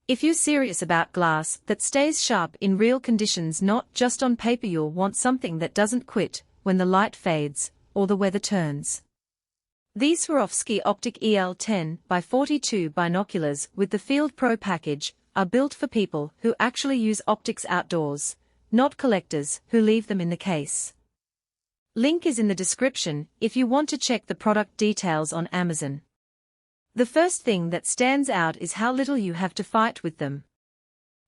If you're serious about glass that stays sharp in real conditions, not just on paper, you'll want something that doesn't quit when the light fades or the weather turns. These Swarovski Optik El 10x42 binoculars with the Fieldpro package are built for people who actually use optics outdoors, not collectors who leave them in the case. Link is in the description if you want to check the product details on Amazon. The first thing that stands out is how little you have to fight with them.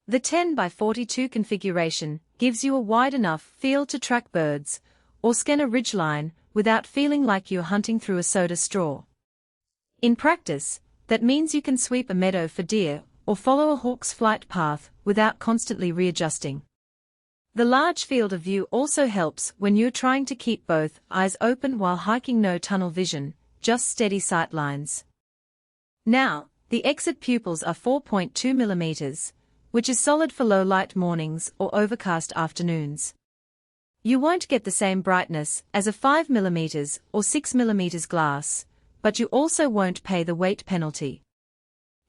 The 10x42 configuration gives you a wide enough field to track birds or scan a ridgeline without feeling like you're hunting through a soda straw. In practice, that means you can sweep a meadow for deer or follow a hawk's flight path without constantly readjusting. The large field of view also helps when you're trying to keep both eyes open while hiking. No tunnel vision, just steady sight lines. Now, the exit pupils are 4.2 mm, which is solid for low-light mornings or overcast afternoons. You won't get the same brightness as a 5 mm or 6 mm glass, but you also won't pay the weight penalty.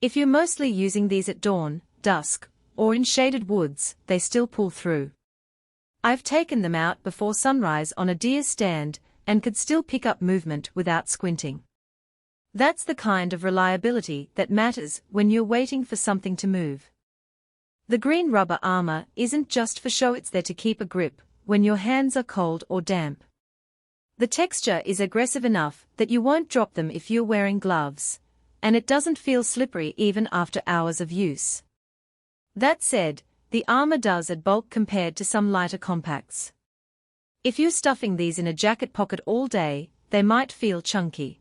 If you're mostly using these at dawn, dusk, or in shaded woods, they still pull through. I've taken them out before sunrise on a deer stand and could still pick up movement without squinting. That's the kind of reliability that matters when you're waiting for something to move. The green rubber armor isn't just for show, it's there to keep a grip when your hands are cold or damp. The texture is aggressive enough that you won't drop them if you're wearing gloves, and it doesn't feel slippery even after hours of use. That said, the armor does add bulk compared to some lighter compacts. If you're stuffing these in a jacket pocket all day, they might feel chunky.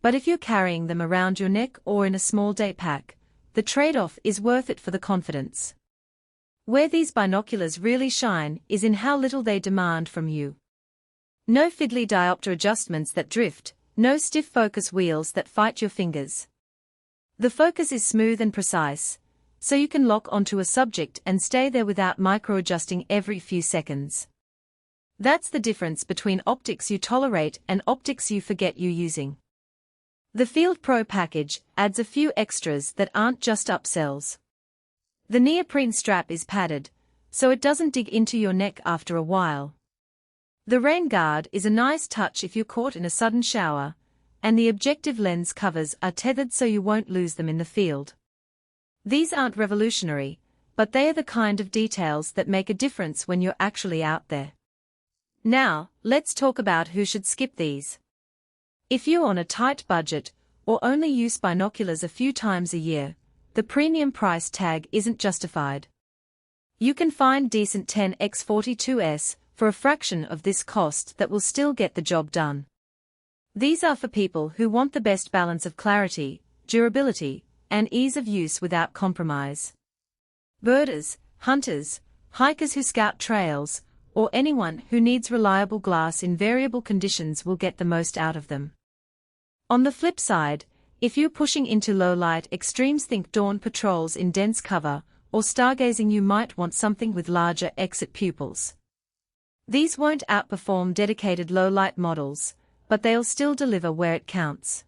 But if you're carrying them around your neck or in a small day pack, the trade-off is worth it for the confidence. Where these binoculars really shine is in how little they demand from you. No fiddly diopter adjustments that drift, no stiff focus wheels that fight your fingers. The focus is smooth and precise, so you can lock onto a subject and stay there without micro-adjusting every few seconds. That's the difference between optics you tolerate and optics you forget you're using. The Fieldpro package adds a few extras that aren't just upsells. The neoprene strap is padded, so it doesn't dig into your neck after a while. The rain guard is a nice touch if you're caught in a sudden shower, and the objective lens covers are tethered so you won't lose them in the field. These aren't revolutionary, but they are the kind of details that make a difference when you're actually out there. Now, let's talk about who should skip these. If you're on a tight budget, or only use binoculars a few times a year, the premium price tag isn't justified. You can find decent 10x42s for a fraction of this cost that will still get the job done. These are for people who want the best balance of clarity, durability, and ease of use without compromise. Birders, hunters, hikers who scout trails, or anyone who needs reliable glass in variable conditions will get the most out of them. On the flip side, if you're pushing into low-light extremes, think dawn patrols in dense cover, or stargazing, you might want something with larger exit pupils. These won't outperform dedicated low-light models, but they'll still deliver where it counts.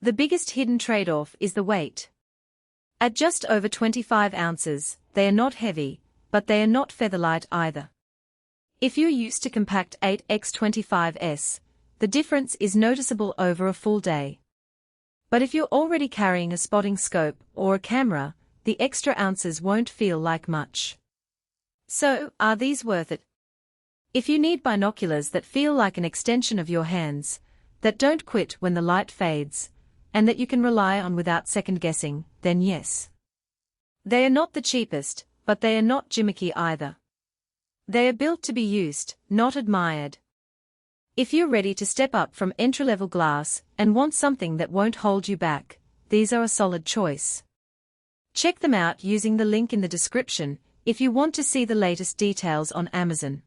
The biggest hidden trade-off is the weight. At just over 25 ounces, they are not heavy, but they are not featherlight either. If you're used to compact 8x25s, the difference is noticeable over a full day. But if you're already carrying a spotting scope or a camera, the extra ounces won't feel like much. So, are these worth it? If you need binoculars that feel like an extension of your hands, that don't quit when the light fades, and that you can rely on without second-guessing, then yes. They are not the cheapest, but they are not gimmicky either. They are built to be used, not admired. If you're ready to step up from entry-level glass and want something that won't hold you back, these are a solid choice. Check them out using the link in the description if you want to see the latest details on Amazon.